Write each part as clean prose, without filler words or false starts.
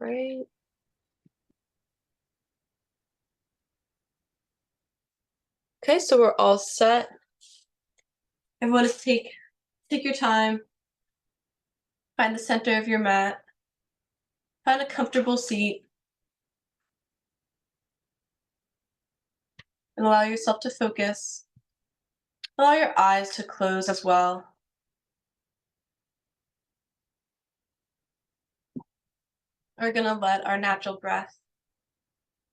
right. Okay, so we're all set. Everyone just take your time. Find the center of your mat. Find a comfortable seat. And allow yourself to focus. Allow your eyes to close as well. We're going to let our natural breath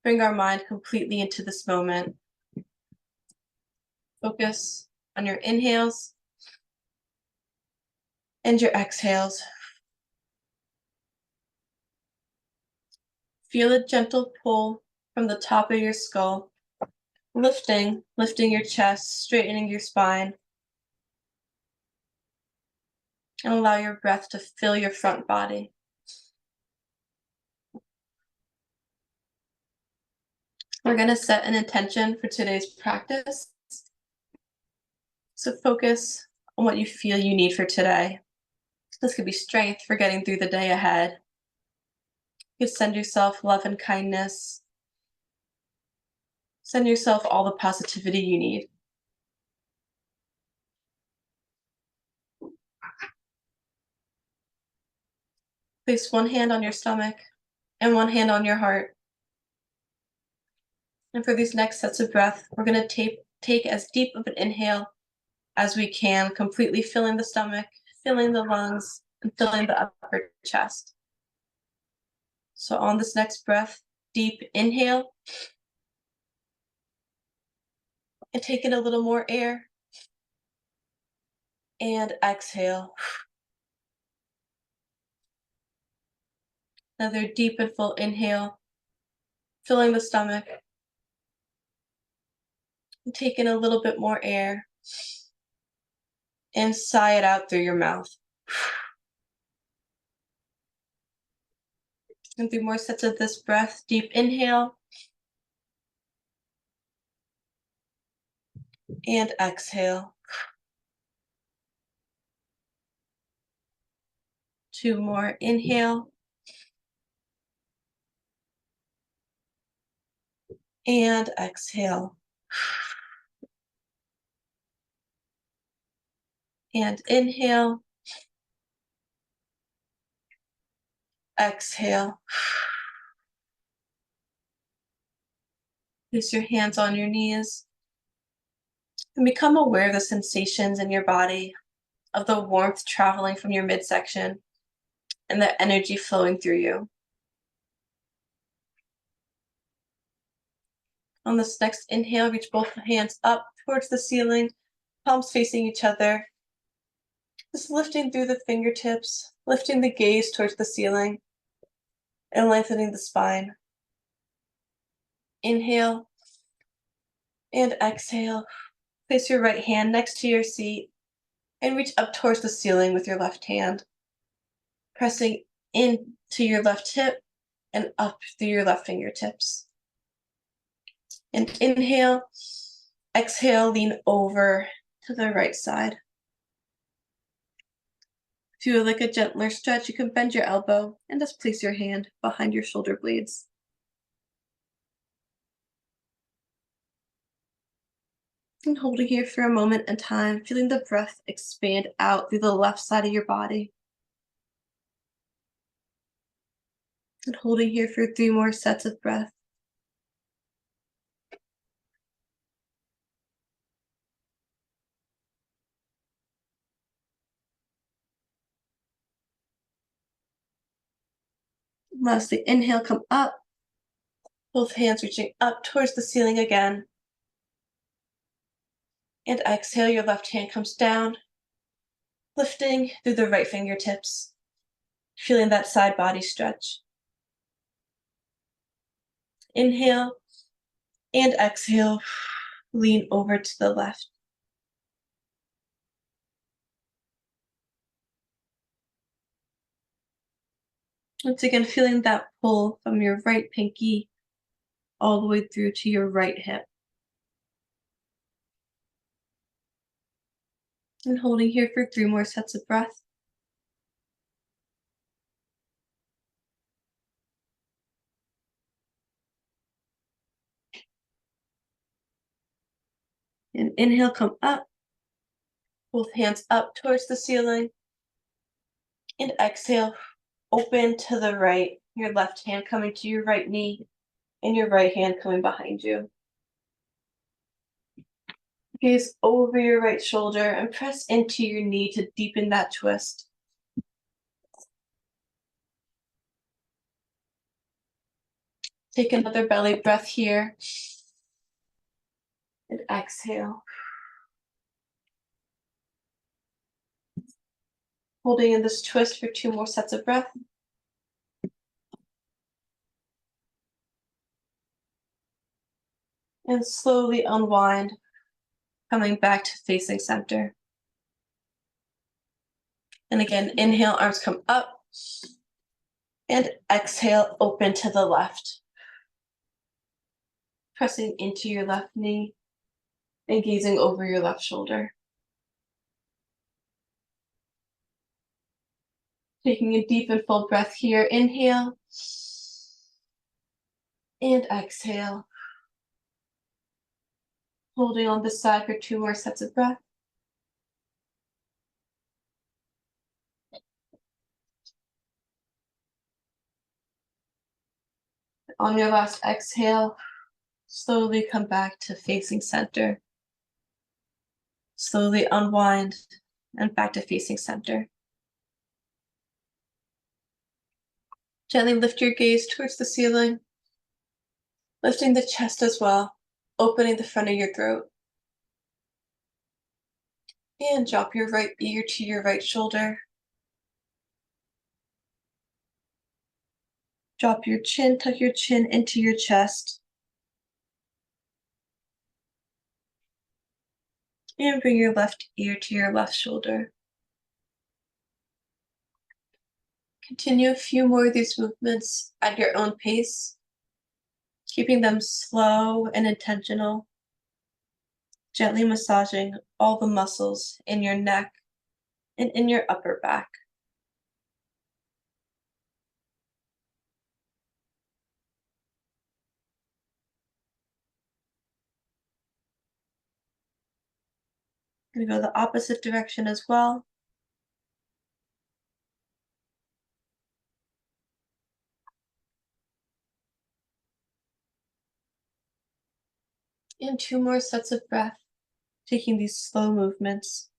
bring our mind completely into this moment. Focus on your inhales and your exhales. Feel a gentle pull from the top of your skull, lifting your chest, straightening your spine. And allow your breath to fill your front body. We're going to set an intention for today's practice. So focus on what you feel you need for today. This could be strength for getting through the day ahead. You could send yourself love and kindness. Send yourself all the positivity you need. Place one hand on your stomach and one hand on your heart. And for these next sets of breath, we're going to take as deep of an inhale as we can, completely filling the stomach, filling the lungs, and filling the upper chest. So on this next breath, deep inhale. And take in a little more air. And exhale. Another deep and full inhale, filling the stomach. And take in a little bit more air. And sigh it out through your mouth. And 3 more sets of this breath. Deep inhale. And exhale. 2 more. Inhale. And exhale. And inhale. Exhale. Place your hands on your knees. And become aware of the sensations in your body, of the warmth traveling from your midsection, and the energy flowing through you. On this next inhale, reach both hands up towards the ceiling, palms facing each other. Just lifting through the fingertips, lifting the gaze towards the ceiling, and lengthening the spine. Inhale and exhale. Place your right hand next to your seat and reach up towards the ceiling with your left hand, pressing into your left hip and up through your left fingertips. And inhale, exhale, lean over to the right side. If you would like a gentler stretch, you can bend your elbow and just place your hand behind your shoulder blades. And holding here for a moment in time, feeling the breath expand out through the left side of your body. And holding here for 3 more sets of breath. Lastly, inhale, come up. Both hands reaching up towards the ceiling again. And exhale, your left hand comes down, lifting through the right fingertips, feeling that side body stretch. Inhale and exhale, lean over to the left. Once again, feeling that pull from your right pinky all the way through to your right hip. And holding here for 3 more sets of breath. And inhale, come up. Both hands up towards the ceiling. And exhale, open to the right. Your left hand coming to your right knee and your right hand coming behind you. Gaze over your right shoulder and press into your knee to deepen that twist. Take another belly breath here. And exhale. Holding in this twist for 2 more sets of breath. And slowly unwind, coming back to facing center. And again, inhale, arms come up. And exhale, open to the left. Pressing into your left knee and gazing over your left shoulder. Taking a deep and full breath here. Inhale. And exhale. Holding on this side for 2 more sets of breath. On your last exhale, slowly come back to facing center. Slowly unwind and back to facing center. Gently lift your gaze towards the ceiling, lifting the chest as well, opening the front of your throat. And drop your right ear to your right shoulder. Drop your chin, tuck your chin into your chest. And bring your left ear to your left shoulder. Continue a few more of these movements at your own pace, keeping them slow and intentional. Gently massaging all the muscles in your neck and in your upper back. I'm going to go the opposite direction as well. And 2 more sets of breath, taking these slow movements.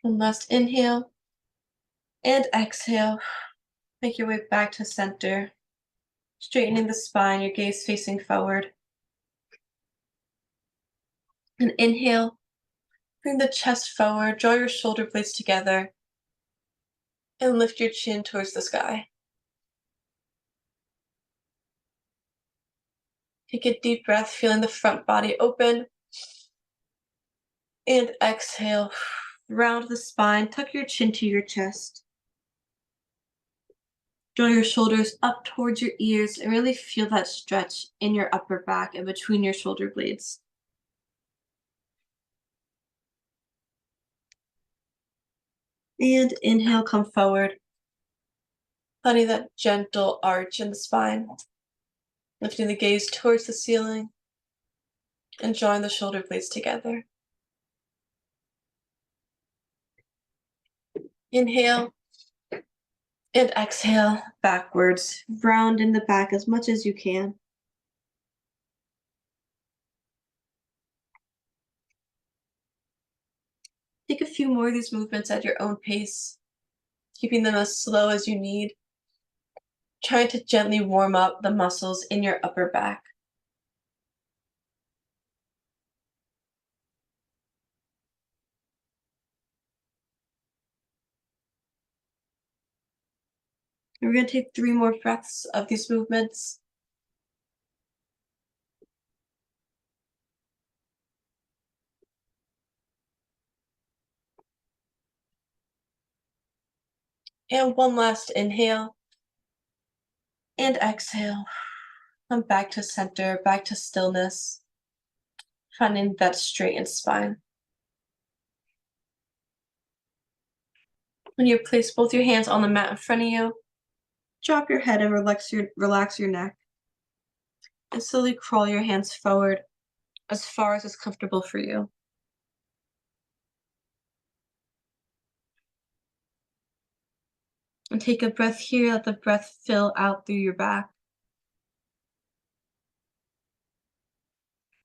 One last inhale and exhale. Make your way back to center, straightening the spine, your gaze facing forward. And inhale, bring the chest forward, draw your shoulder blades together, and lift your chin towards the sky. Take a deep breath, feeling the front body open. And exhale, round the spine, tuck your chin to your chest. Draw your shoulders up towards your ears and really feel that stretch in your upper back and between your shoulder blades. And inhale, come forward. Finding that gentle arch in the spine. Lifting the gaze towards the ceiling and drawing the shoulder blades together. Inhale and exhale backwards. Round in the back as much as you can. Take a few more of these movements at your own pace, keeping them as slow as you need. Trying to gently warm up the muscles in your upper back. And we're going to take 3 more breaths of these movements. And one last inhale. And exhale. Come back to center, back to stillness. Finding that straightened spine. When you place both your hands on the mat in front of you, drop your head and relax your neck. And slowly crawl your hands forward as far as is comfortable for you. And take a breath here, let the breath fill out through your back.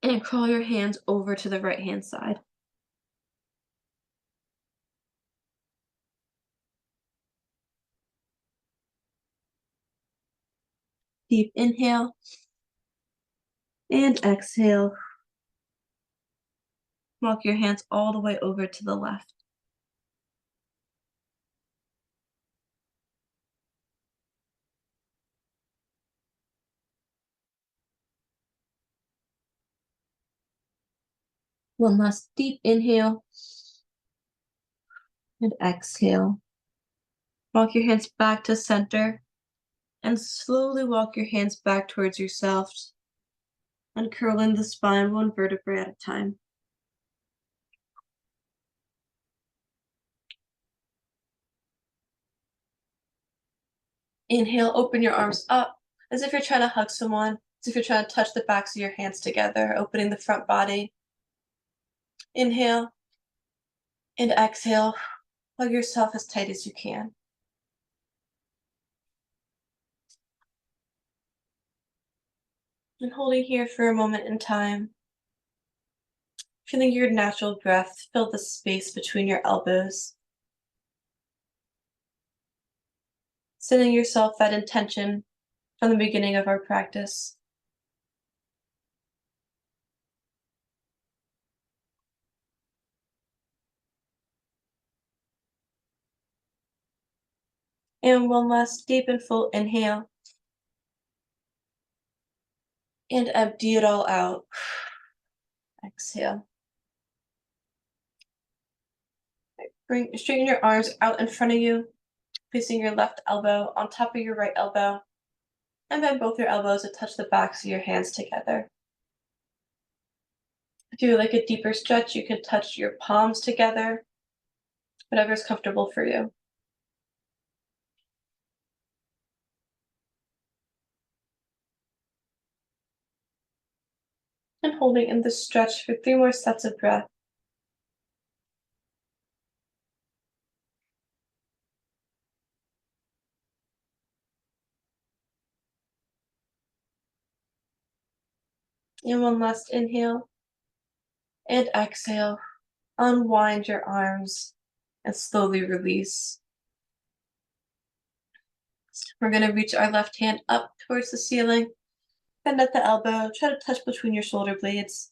And crawl your hands over to the right hand side. Deep inhale and exhale. Walk your hands all the way over to the left. One last deep inhale and exhale. Walk your hands back to center and slowly walk your hands back towards yourself, uncurling the spine one vertebrae at a time. Inhale, open your arms up as if you're trying to hug someone, as if you're trying to touch the backs of your hands together, opening the front body. Inhale and exhale. Hug yourself as tight as you can. And holding here for a moment in time, feeling your natural breath fill the space between your elbows. Setting yourself that intention from the beginning of our practice. And one last deep and full inhale. And empty it all out. Exhale. Straighten your arms out in front of you, placing your left elbow on top of your right elbow, and bend both your elbows to touch the backs of your hands together. If you would like a deeper stretch, you can touch your palms together, whatever is comfortable for you. And holding in the stretch for 3 more sets of breath. And one last inhale and exhale. Unwind your arms and slowly release. We're going to reach our left hand up towards the ceiling, bend at the elbow, try to touch between your shoulder blades,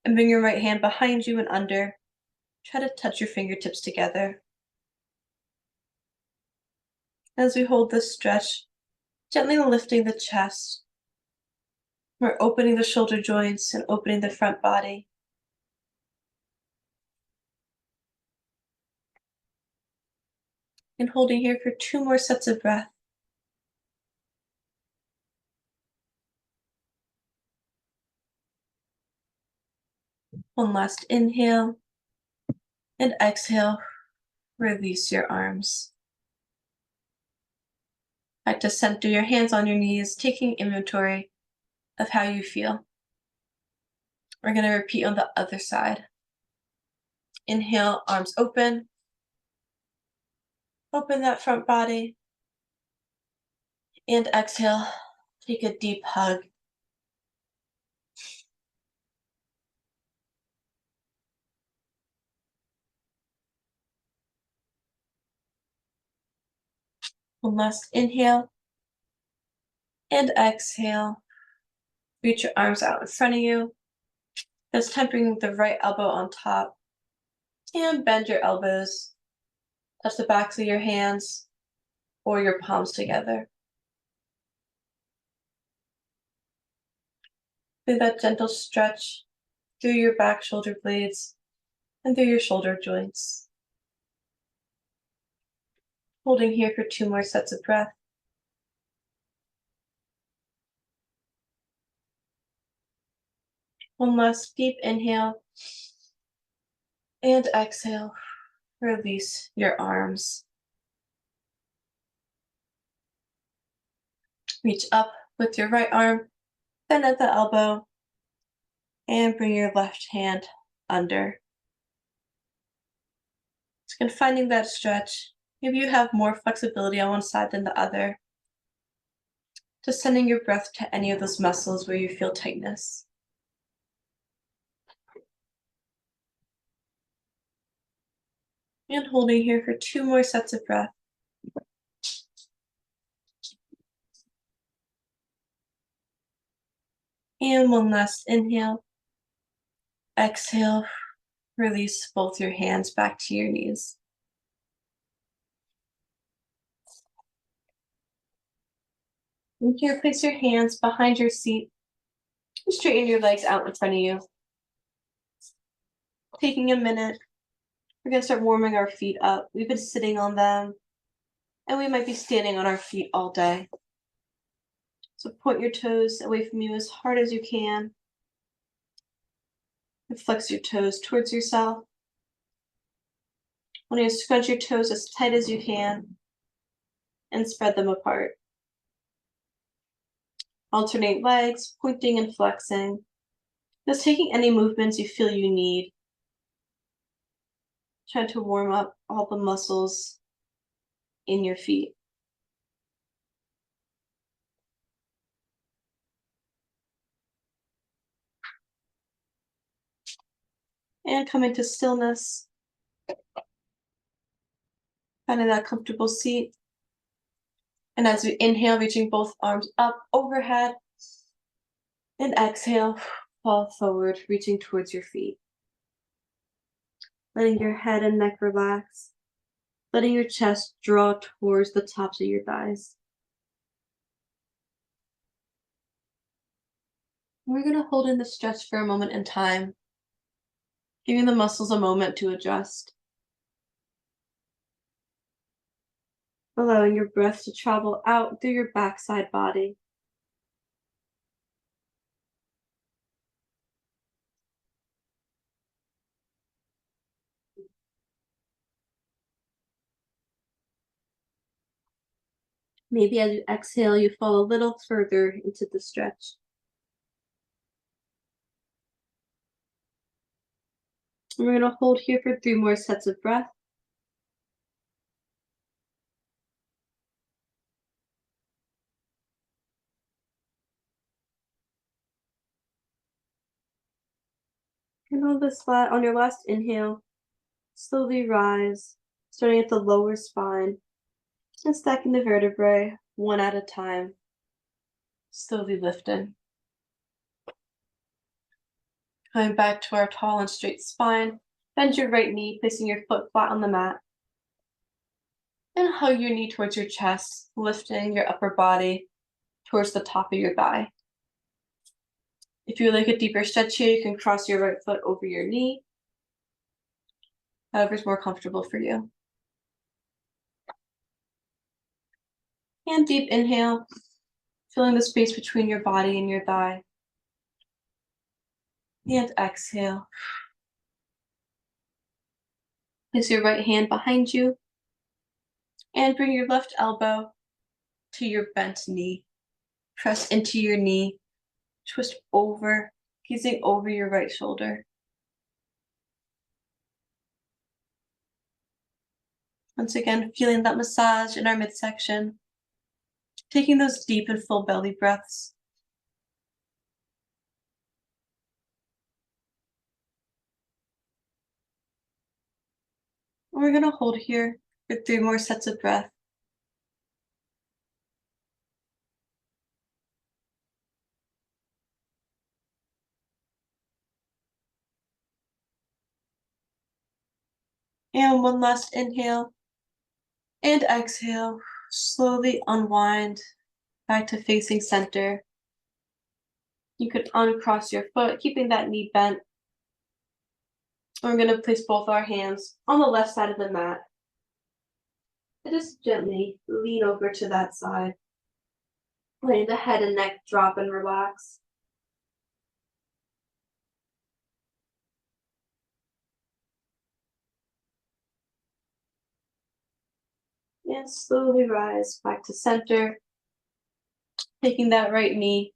and bring your right hand behind you and under. Try to touch your fingertips together. As we hold this stretch, gently lifting the chest. We're opening the shoulder joints and opening the front body. And holding here for 2 more sets of breath. One last inhale and exhale. Release your arms. Back to center, your hands on your knees, taking inventory of how you feel. We're going to repeat on the other side. Inhale, arms open. Open that front body. And exhale, take a deep hug. One last inhale. And exhale. Reach your arms out in front of you. This time bring the right elbow on top. And bend your elbows. Touch the backs of your hands or your palms together. Do that gentle stretch through your back shoulder blades and through your shoulder joints. Holding here for 2 more sets of breath. One last deep inhale and exhale. Release your arms. Reach up with your right arm, Bend at the elbow and bring your left hand under. So again, finding that stretch. Maybe you have more flexibility on one side than the other. Just sending your breath to any of those muscles where you feel tightness. And holding here for 2 more sets of breath. And one last inhale. Exhale, release both your hands back to your knees. And here, place your hands behind your seat. Straighten your legs out in front of you. Taking a minute, we're going to start warming our feet up. We've been sitting on them, and we might be standing on our feet all day. So point your toes away from you as hard as you can. And flex your toes towards yourself. I want you to scrunch your toes as tight as you can and spread them apart. Alternate legs, pointing and flexing. Just taking any movements you feel you need. Try to warm up all the muscles in your feet. And come into stillness. Finding that comfortable seat. And as we inhale, reaching both arms up overhead. And exhale, fall forward, reaching towards your feet. Letting your head and neck relax. Letting your chest draw towards the tops of your thighs. We're going to hold in the stretch for a moment in time, giving the muscles a moment to adjust. Allowing your breath to travel out through your backside body. Maybe as you exhale, you fall a little further into the stretch. And we're going to hold here for 3 more sets of breath. And on your last inhale, slowly rise, starting at the lower spine and stacking the vertebrae one at a time, slowly lifting. Coming back to our tall and straight spine, bend your right knee, placing your foot flat on the mat. And hug your knee towards your chest, lifting your upper body towards the top of your thigh. If you would like a deeper stretch here, you can cross your right foot over your knee, however is more comfortable for you. And deep inhale, filling the space between your body and your thigh. And exhale. Place your right hand behind you and bring your left elbow to your bent knee. Press into your knee, twist over, gazing over your right shoulder. Once again, feeling that massage in our midsection. Taking those deep and full belly breaths. And we're going to hold here for 3 more sets of breath. And one last inhale. And exhale. Slowly unwind back to facing center. You could uncross your foot, keeping that knee bent. We're going to place both our hands on the left side of the mat. And just gently lean over to that side. Letting the head and neck drop and relax. And slowly rise back to center. Taking that right knee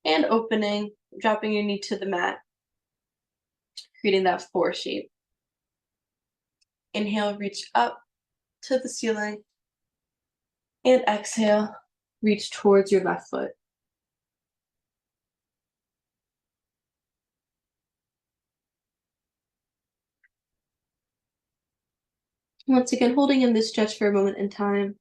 and opening, dropping your knee to the mat, creating that 4 shape. Inhale, reach up to the ceiling, and exhale, reach towards your left foot. Once again, holding in this stretch for a moment in time.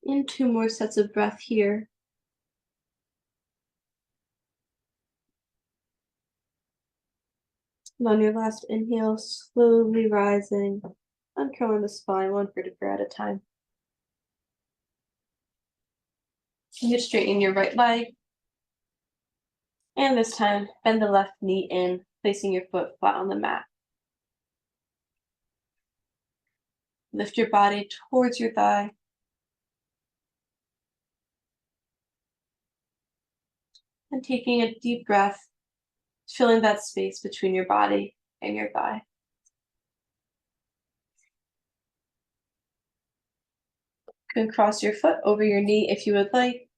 And 2 more sets of breath here. And on your last inhale, slowly rising, uncurling the spine 1 vertebra at a time. You straighten your right leg. And this time, bend the left knee in, placing your foot flat on the mat. Lift your body towards your thigh. And taking a deep breath, filling that space between your body and your thigh. You can cross your foot over your knee if you would like.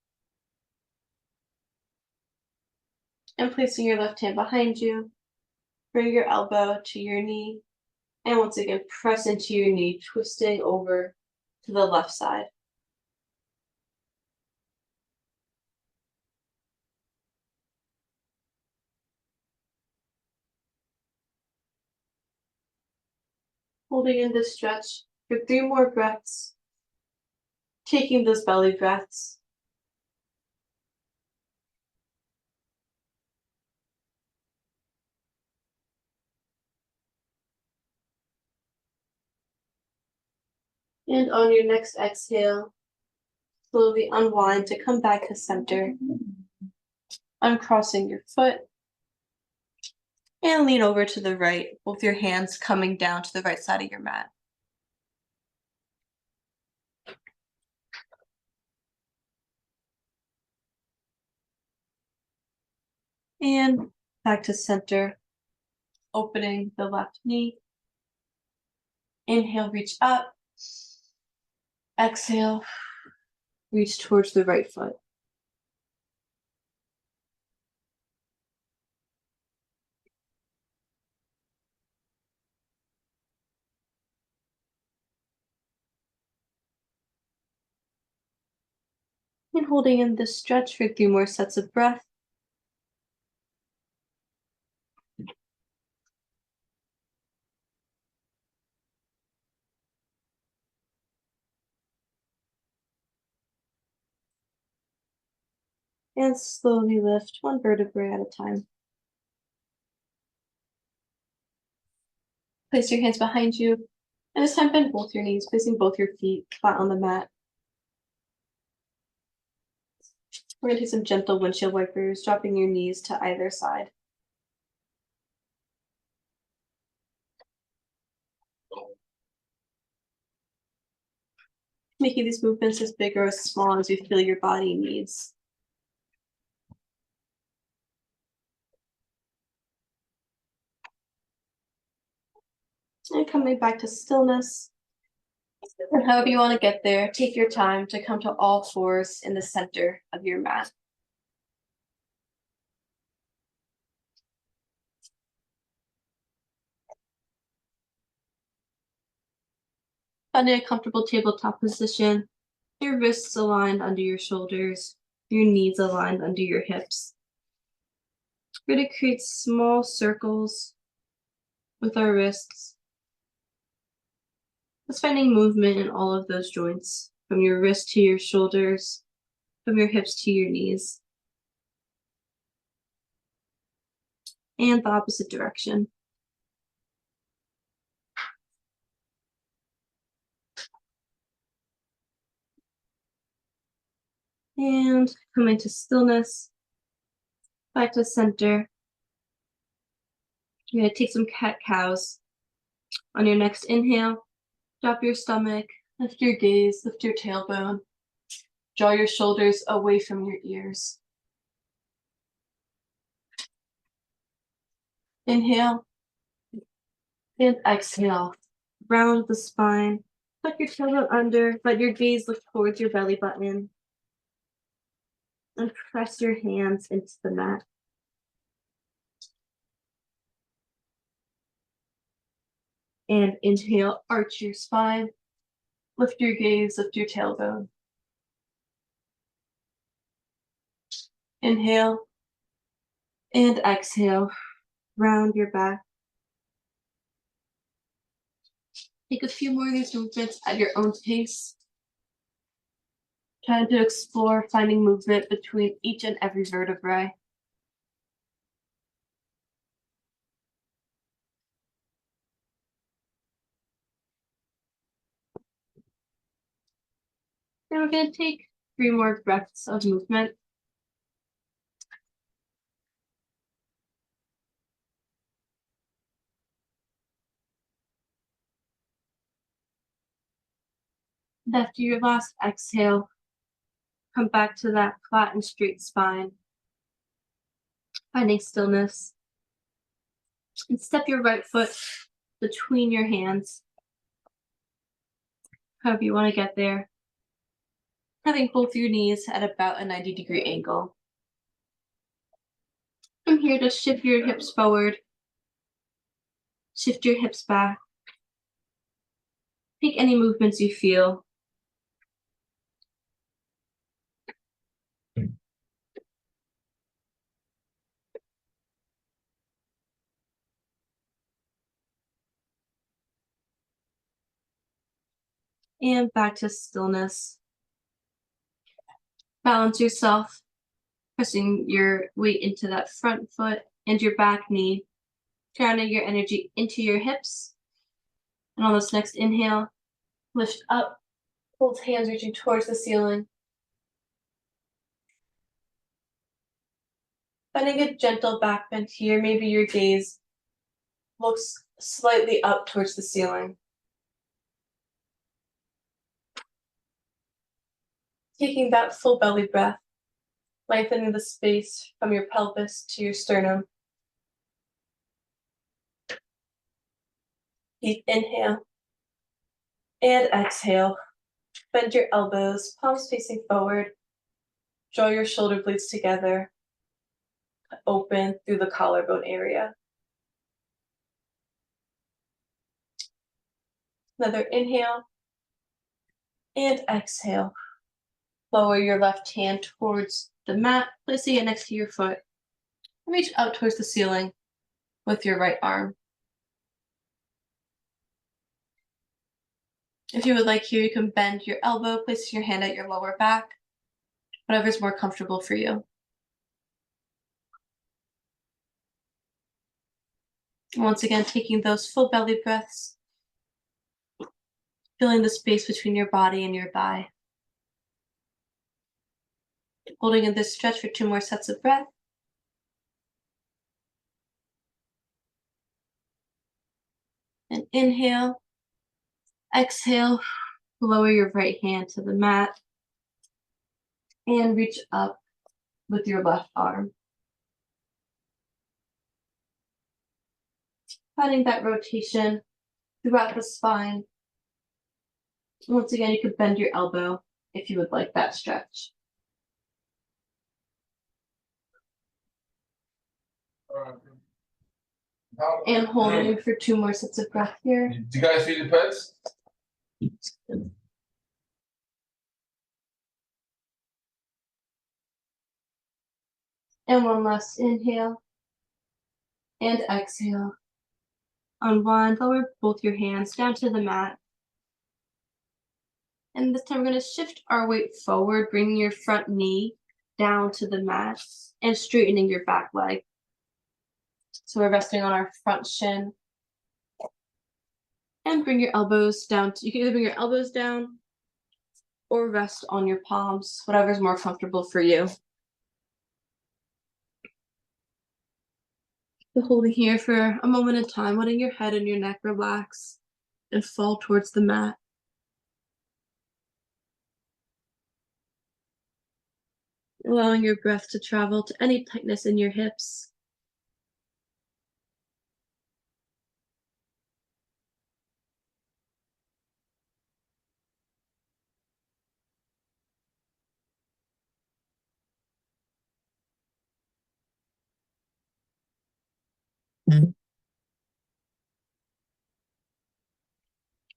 And placing your left hand behind you, bring your elbow to your knee. And once again, press into your knee, twisting over to the left side. Holding in this stretch for 3 more breaths. Taking those belly breaths. And on your next exhale, slowly unwind to come back to center. Uncrossing your foot. And lean over to the right, both your hands coming down to the right side of your mat. And back to center, opening the left knee. Inhale, reach up. Exhale, reach towards the right foot. And holding in this stretch for 3 more sets of breath. And slowly lift 1 vertebrae at a time. Place your hands behind you, and this time bend both your knees, placing both your feet flat on the mat. We're going to take some gentle windshield wipers, dropping your knees to either side. Making these movements as big or as small as you feel your body needs. And coming back to stillness. And however you want to get there, take your time to come to all fours in the center of your mat. Finding a comfortable tabletop position, your wrists aligned under your shoulders, your knees aligned under your hips. We're going to create small circles with our wrists. Just finding movement in all of those joints, from your wrist to your shoulders, from your hips to your knees, and the opposite direction. And coming to stillness, back to center. You're going to take some cat-cows. On your next inhale, drop your stomach, lift your gaze, lift your tailbone. Draw your shoulders away from your ears. Inhale and exhale. Round the spine. Tuck your tailbone under, let your gaze look towards your belly button. And press your hands into the mat. And inhale, arch your spine. Lift your gaze, lift your tailbone. Inhale and exhale. Round your back. Take a few more of these movements at your own pace. Trying to explore finding movement between each and every vertebrae. And we're going to take 3 more breaths of movement. And after your last exhale, come back to that flat and straight spine, finding stillness. And step your right foot between your hands, however you want to get there. Having both your knees at about a 90-degree angle. From here, just shift your hips forward, shift your hips back. Take any movements you feel. And back to stillness. Balance yourself, pressing your weight into that front foot and your back knee, grounding your energy into your hips. And on this next inhale, lift up, both hands reaching towards the ceiling. Finding a gentle back bend here, maybe your gaze looks slightly up towards the ceiling. Taking that full belly breath, lengthening the space from your pelvis to your sternum. Deep inhale and exhale. Bend your elbows, palms facing forward. Draw your shoulder blades together. Open through the collarbone area. Another inhale and exhale. Lower your left hand towards the mat, placing it next to your foot. Reach out towards the ceiling with your right arm. If you would like here, you can bend your elbow, place your hand at your lower back, whatever's more comfortable for you. Once again, taking those full belly breaths, filling the space between your body and your thigh. Holding in this stretch for 2 more sets of breath. And inhale, exhale, lower your right hand to the mat and reach up with your left arm. Finding that rotation throughout the spine. Once again, you could bend your elbow if you would like that stretch. And holding for 2 more sets of breath here. Do you guys feed the pets? And one last inhale and exhale. Unwind, lower both your hands down to the mat. And this time we're going to shift our weight forward, bringing your front knee down to the mat and straightening your back leg. So we're resting on our front shin. And bring your elbows down. You can either bring your elbows down or rest on your palms, whatever's more comfortable for you. So holding here for a moment in time, letting your head and your neck relax and fall towards the mat. allowing your breath to travel to any tightness in your hips.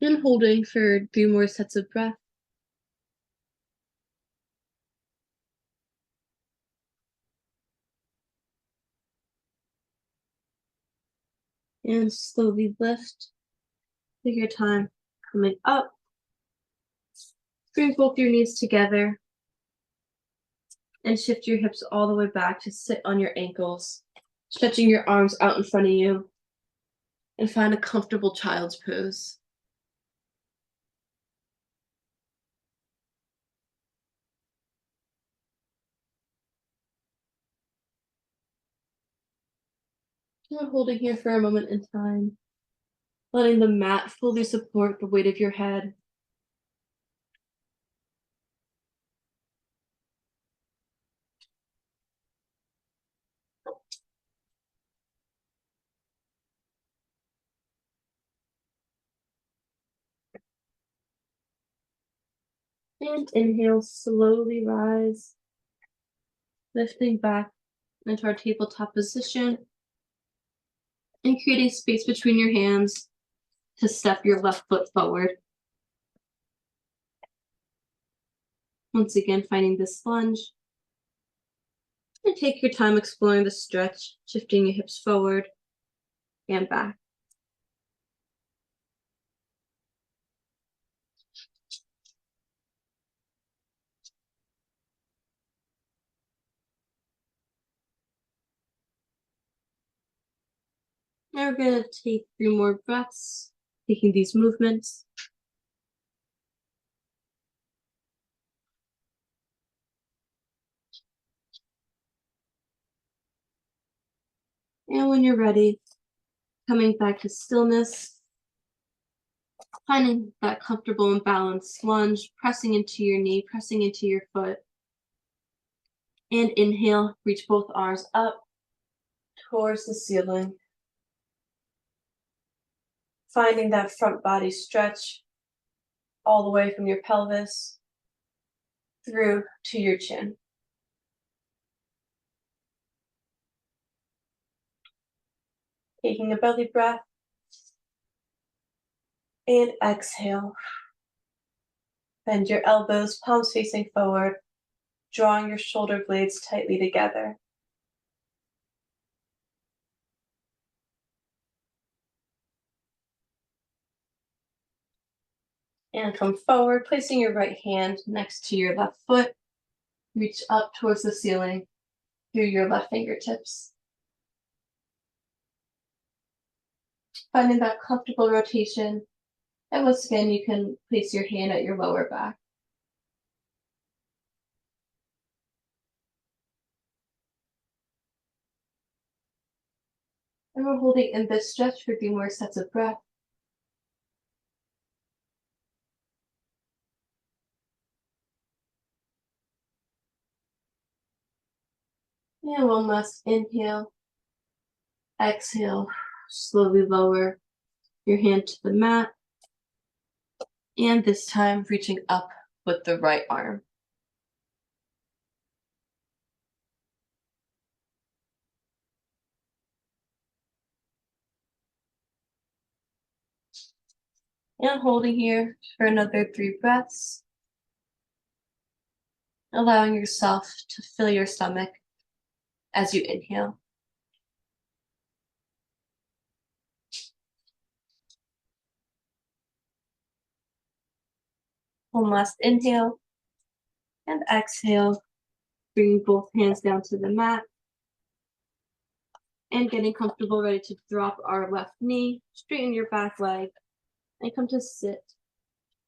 And holding for 3 more sets of breath. And slowly lift. Take your time coming up. Bring both your knees together. And shift your hips all the way back to sit on your ankles, stretching your arms out in front of you. And find a comfortable child's pose. We're holding here for a moment in time, letting the mat fully support the weight of your head. And inhale, slowly rise, lifting back into our tabletop position and creating space between your hands to step your left foot forward. Once again, finding this lunge. And take your time exploring the stretch, shifting your hips forward and back. Now we're going to take 3 more breaths, taking these movements. And when you're ready, coming back to stillness, finding that comfortable and balanced lunge, pressing into your knee, pressing into your foot. And inhale, reach both arms up towards the ceiling. Finding that front body stretch all the way from your pelvis through to your chin. Taking a belly breath. And exhale. Bend your elbows, palms facing forward, drawing your shoulder blades tightly together. And come forward, placing your right hand next to your left foot. Reach up towards the ceiling through your left fingertips. Finding that comfortable rotation. And once again, you can place your hand at your lower back. And we're holding in this stretch for 3 more sets of breath. And one last inhale. Exhale. Slowly lower your hand to the mat. And this time, reaching up with the right arm. And holding here for another 3 breaths. Allowing yourself to fill your stomach as you inhale. One last inhale. And exhale. Bringing both hands down to the mat. And getting comfortable, ready to drop our left knee, straighten your back leg, and come to sit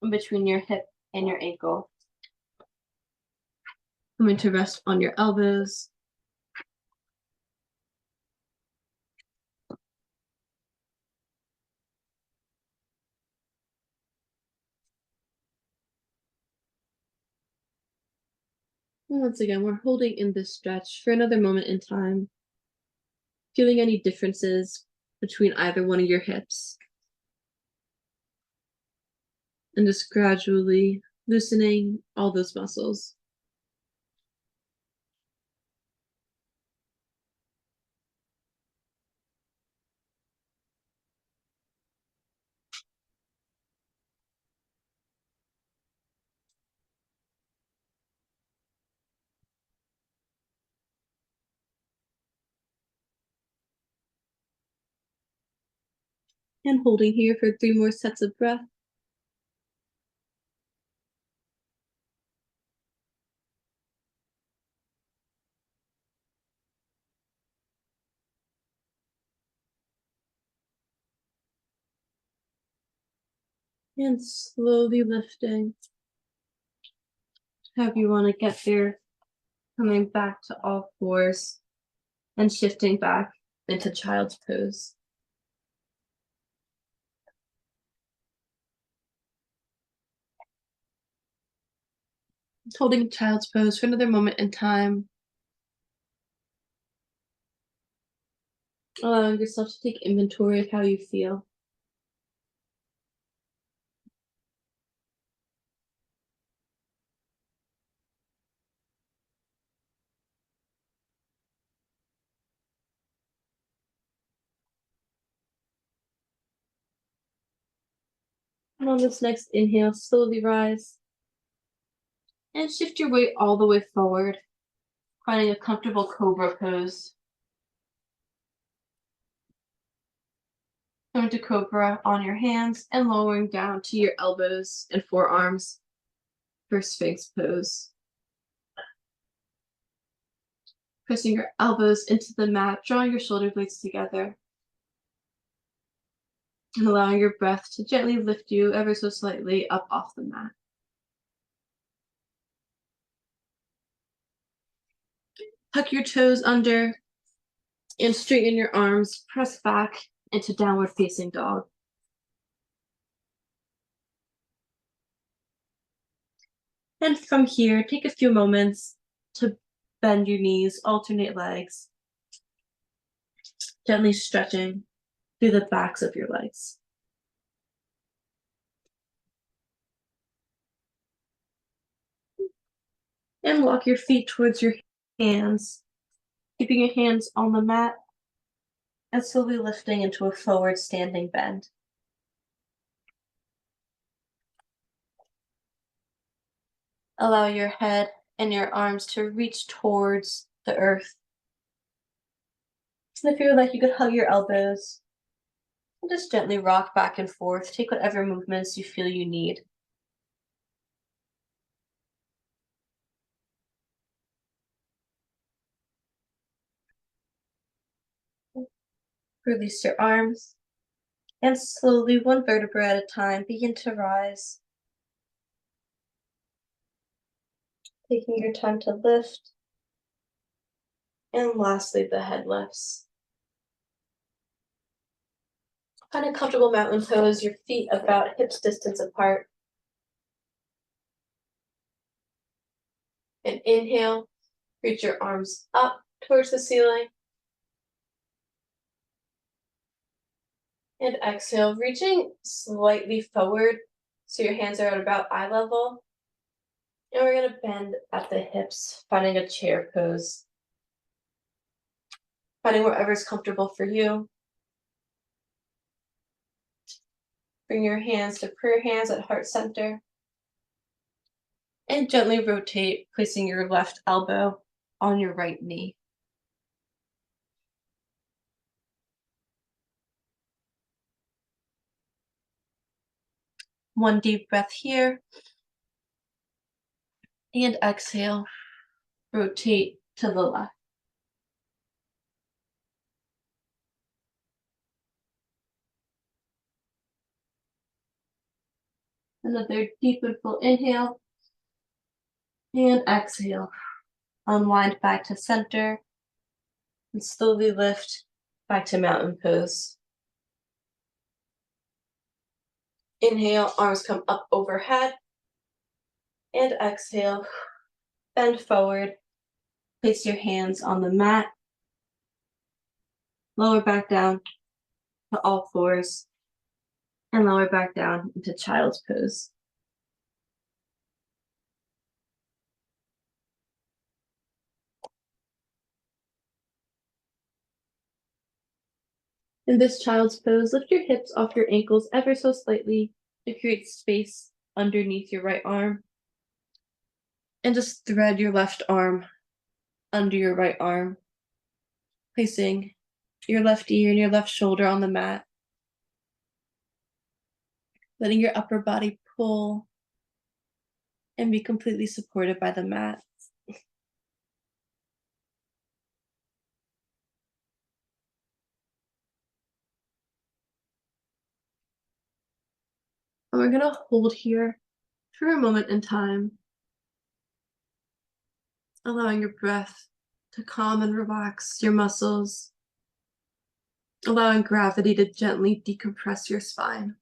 in between your hip and your ankle. Coming to rest on your elbows. And once again, we're holding in this stretch for another moment in time, feeling any differences between either one of your hips. And just gradually loosening all those muscles. And holding here for 3 more sets of breath. And slowly lifting. However you want to get there, coming back to all fours and shifting back into child's pose. Holding child's pose for another moment in time. Allowing yourself to take inventory of how you feel. And on this next inhale, slowly rise. And shift your weight all the way forward, finding a comfortable cobra pose. Come to cobra on your hands and lowering down to your elbows and forearms for sphinx pose. Pressing your elbows into the mat, drawing your shoulder blades together. And allowing your breath to gently lift you ever so slightly up off the mat. Tuck your toes under and straighten your arms. Press back into downward facing dog. And from here, take a few moments to bend your knees, alternate legs, gently stretching through the backs of your legs. And walk your feet towards your hands, keeping your hands on the mat and slowly lifting into a forward standing bend. Allow your head and your arms to reach towards the earth. And if you would like, you could hug your elbows and just gently rock back and forth. Take whatever movements you feel you need. Release your arms and slowly, one vertebra at a time, begin to rise. Taking your time to lift. And lastly, the head lifts. Find a comfortable mountain pose, your feet about hips distance apart. And inhale, reach your arms up towards the ceiling. And exhale, reaching slightly forward so your hands are at about eye level. And we're going to bend at the hips, finding a chair pose. Finding wherever's comfortable for you. Bring your hands to prayer hands at heart center. And gently rotate, placing your left elbow on your right knee. One deep breath here. And exhale, rotate to the left. Another deep and full inhale. And exhale. Unwind back to center. And slowly lift back to mountain pose. Inhale, arms come up overhead. And exhale, Bend forward. Place your hands on the mat. Lower back down to all fours. And lower back down into child's pose. In this child's pose, lift your hips off your ankles ever so slightly to create space underneath your right arm. And just thread your left arm under your right arm, placing your left ear and your left shoulder on the mat. Letting your upper body pull and be completely supported by the mat. And we're gonna hold here for a moment in time, allowing your breath to calm and relax your muscles, allowing gravity to gently decompress your spine.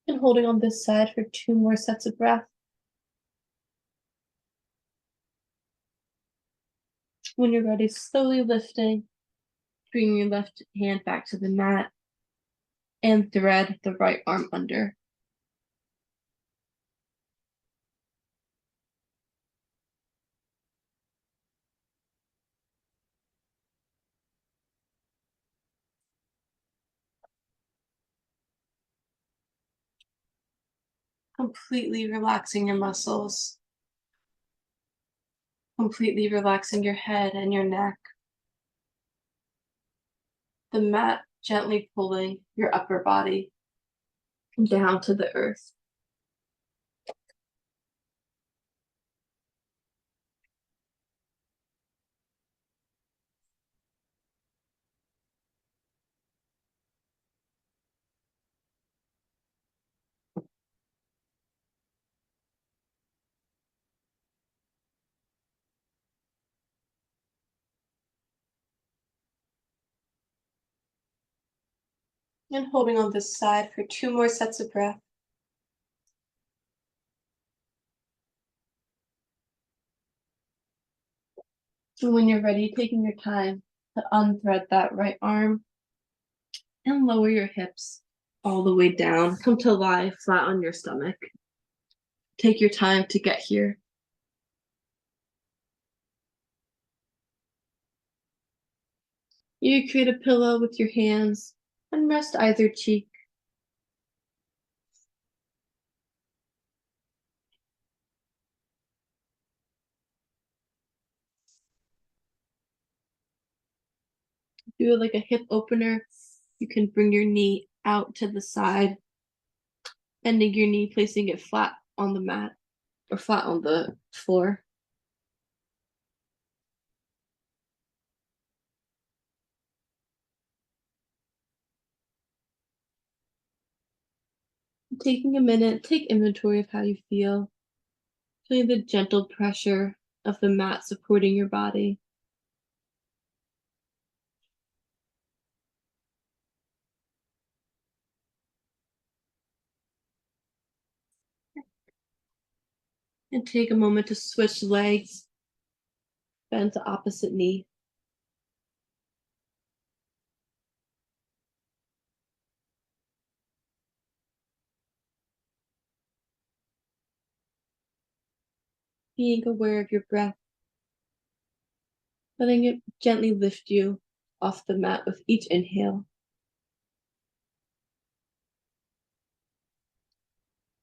And holding on this side for 2 more sets of breath. When you're ready, slowly lifting, bringing your left hand back to the mat, and thread the right arm under. Completely relaxing your muscles, completely relaxing your head and your neck. The mat gently pulling your upper body down to the earth. And holding on this side for 2 more sets of breath. And when you're ready, taking your time to unthread that right arm and lower your hips all the way down. Come to lie flat on your stomach. Take your time to get here. You create a pillow with your hands and rest either cheek. Do it like a hip opener. You can bring your knee out to the side, bending your knee, placing it flat on the mat or flat on the floor. Taking a minute, take inventory of how you feel. Feeling the gentle pressure of the mat supporting your body. And take a moment to switch legs, bend to opposite knee. Being aware of your breath, letting it gently lift you off the mat with each inhale.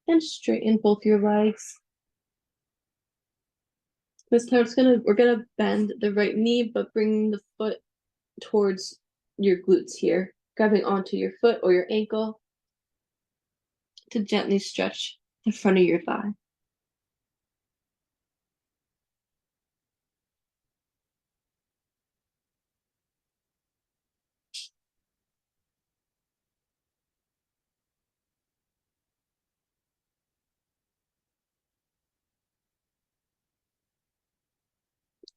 And straighten both your legs. This time we're gonna bend the right knee, but bring the foot towards your glutes here, grabbing onto your foot or your ankle to gently stretch the front of your thigh.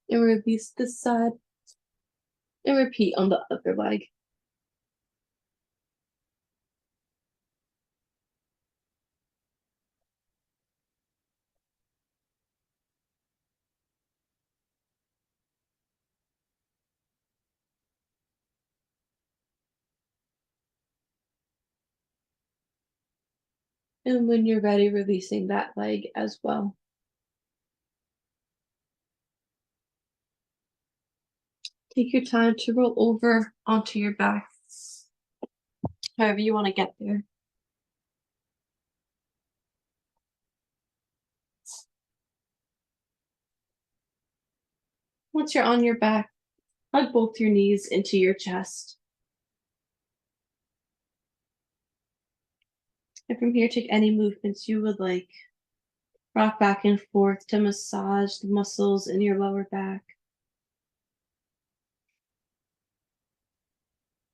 And release this side. And repeat on the other leg. And when you're ready, releasing that leg as well. Take your time to roll over onto your back, however you want to get there. Once you're on your back, hug both your knees into your chest. And from here, take any movements you would like. Rock back and forth to massage the muscles in your lower back.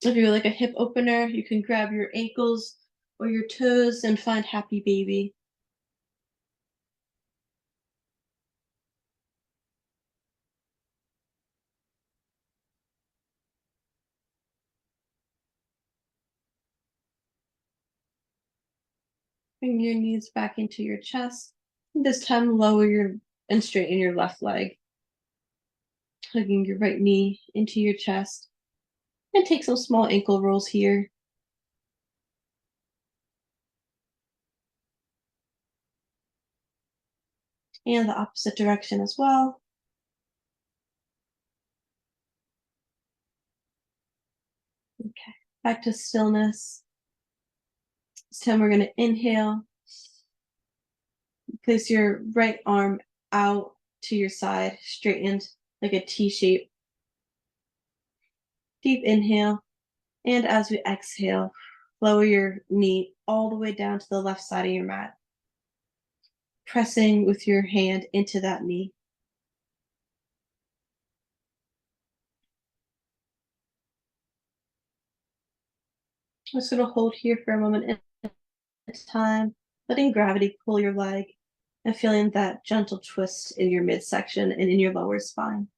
If you would like a hip opener, you can grab your ankles or your toes and find happy baby. Bring your knees back into your chest. This time, lower your and straighten your left leg. Hugging your right knee into your chest. And take some small ankle rolls here. And the opposite direction as well. Okay, back to stillness. This time we're going to inhale. Place your right arm out to your side, straightened like a T shape. Deep inhale. And as we exhale, lower your knee all the way down to the left side of your mat. Pressing with your hand into that knee. I'm just going to hold here for a moment at a time, letting gravity pull your leg and feeling that gentle twist in your midsection and in your lower spine.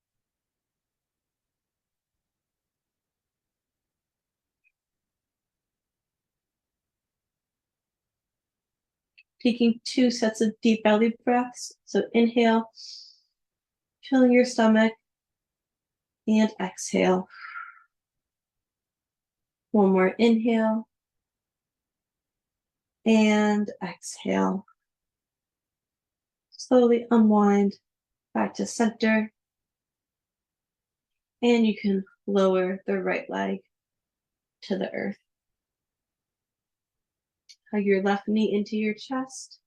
Taking 2 sets of deep belly breaths. So inhale, filling your stomach, and exhale. One more inhale, and exhale. Slowly unwind back to center. And you can lower the right leg to the earth. Hug your left knee into your chest.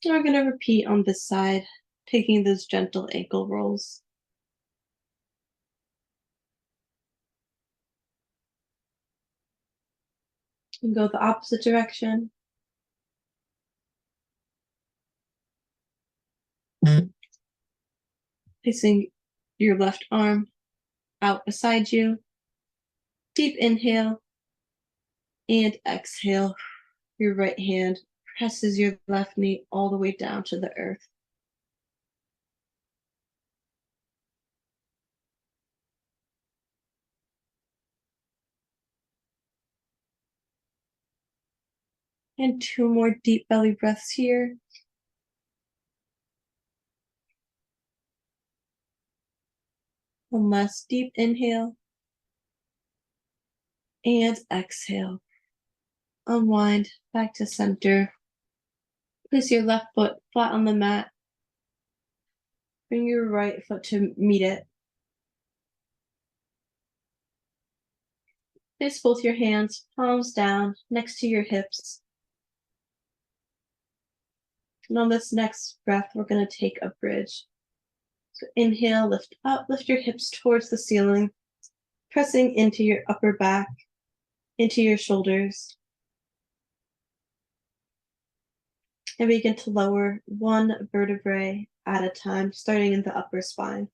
And we're going to repeat on this side, taking those gentle ankle rolls. And go the opposite direction. Placing your left arm out beside you. Deep inhale and exhale. Your right hand presses your left knee all the way down to the earth. And 2 more deep belly breaths here. One last deep inhale. And exhale. Unwind back to center. Place your left foot flat on the mat. Bring your right foot to meet it. Place both your hands, palms down, next to your hips. And on this next breath, we're going to take a bridge. So inhale, lift up, lift your hips towards the ceiling, pressing into your upper back, into your shoulders. and begin to lower one vertebrae at a time, starting in the upper spine.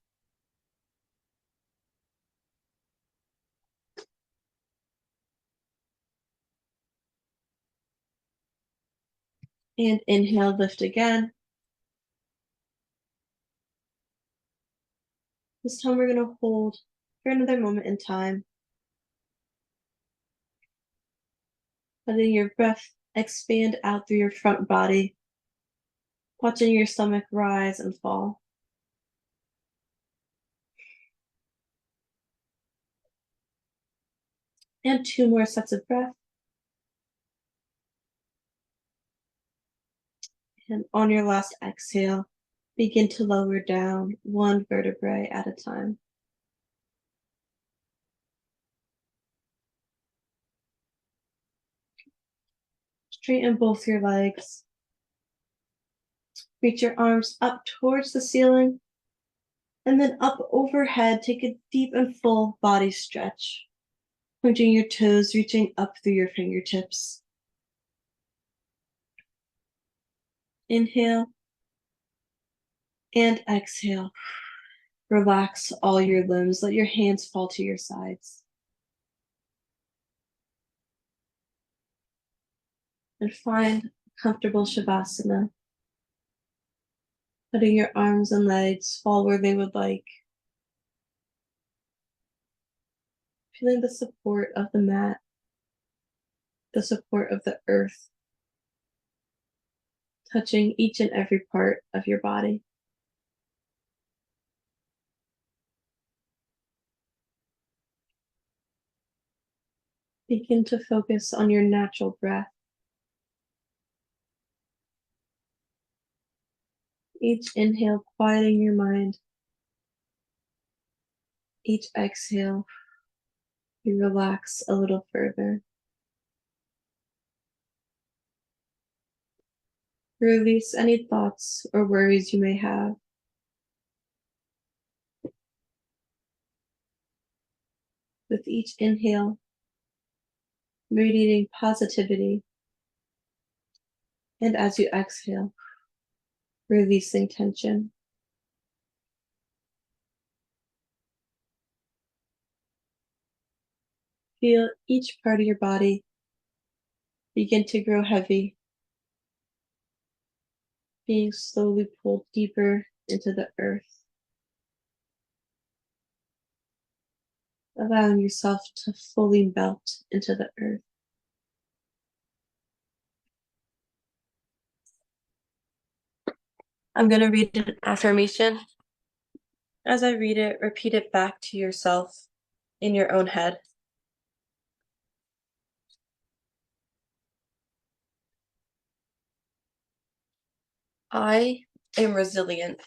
And inhale, lift again. This time we're going to hold for another moment in time, letting your breath expand out through your front body, watching your stomach rise and fall. And 2 more sets of breath. And on your last exhale, begin to lower down one vertebrae at a time. Straighten both your legs. Reach your arms up towards the ceiling, and then up overhead. Take a deep and full body stretch, pointing your toes, reaching up through your fingertips. Inhale and exhale. Relax all your limbs. Let your hands fall to your sides. And find comfortable Shavasana. Letting your arms and legs fall where they would like. Feeling the support of the mat, the support of the earth, touching each and every part of your body. Begin to focus on your natural breath. Each inhale, quieting your mind. Each exhale, you relax a little further. Release any thoughts or worries you may have. With each inhale, radiating positivity. And as you exhale, releasing tension. Feel each part of your body begin to grow heavy, being slowly pulled deeper into the earth, allowing yourself to fully melt into the earth. I'm going to read an affirmation. As I read it, repeat it back to yourself in your own head. I am resilient.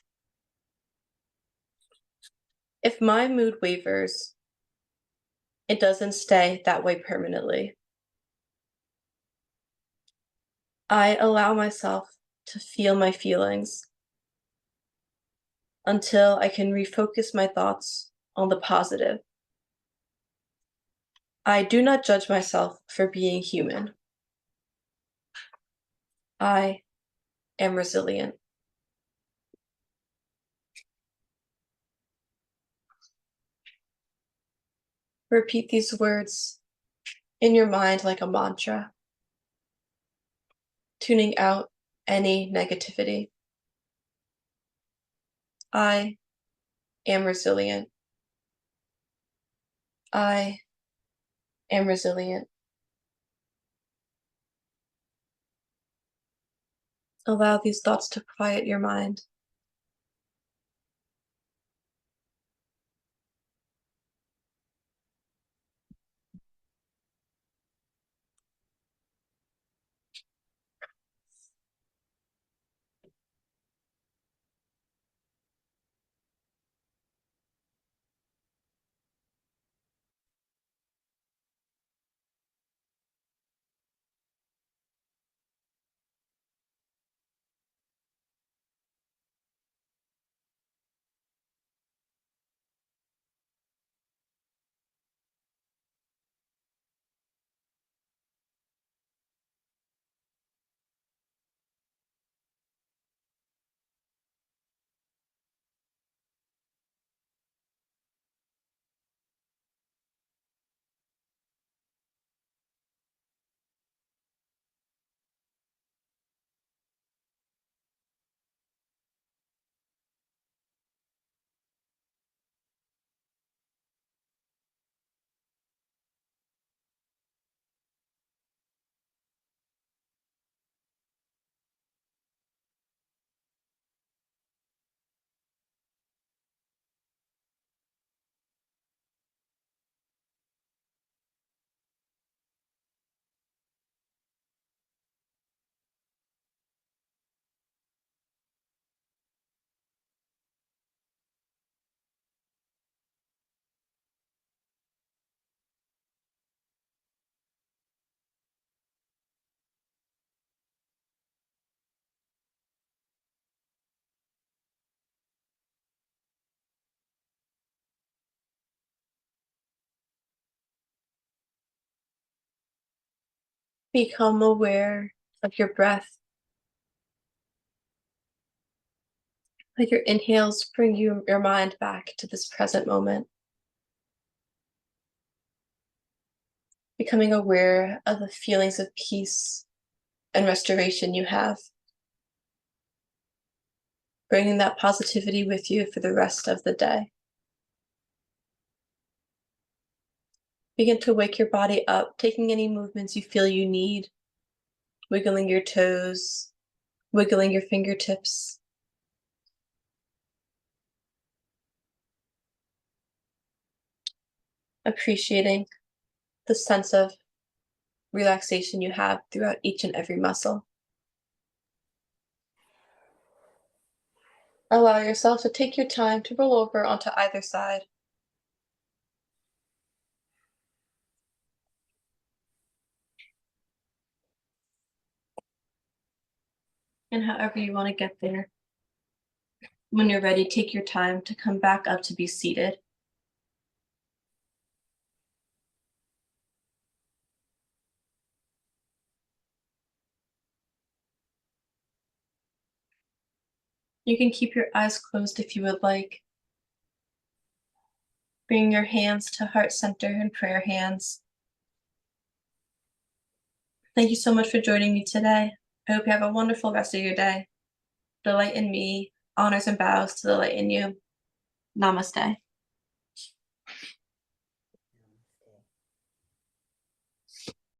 If my mood wavers, it doesn't stay that way permanently. I allow myself to feel my feelings until I can refocus my thoughts on the positive. I do not judge myself for being human. I am resilient. Repeat these words in your mind like a mantra, tuning out any negativity. I am resilient. I am resilient. Allow these thoughts to quiet your mind. Become aware of your breath. Let your inhales bring your mind back to this present moment. Becoming aware of the feelings of peace and restoration you have. Bringing that positivity with you for the rest of the day. Begin to wake your body up, taking any movements you feel you need. Wiggling your toes, wiggling your fingertips. Appreciating the sense of relaxation you have throughout each and every muscle. Allow yourself to take your time to roll over onto either side. And however you want to get there. When you're ready, take your time to come back up to be seated. You can keep your eyes closed if you would like. Bring your hands to heart center and prayer hands. Thank you so much for joining me today. I hope you have a wonderful rest of your day. The light in me honors and bows to the light in you. Namaste.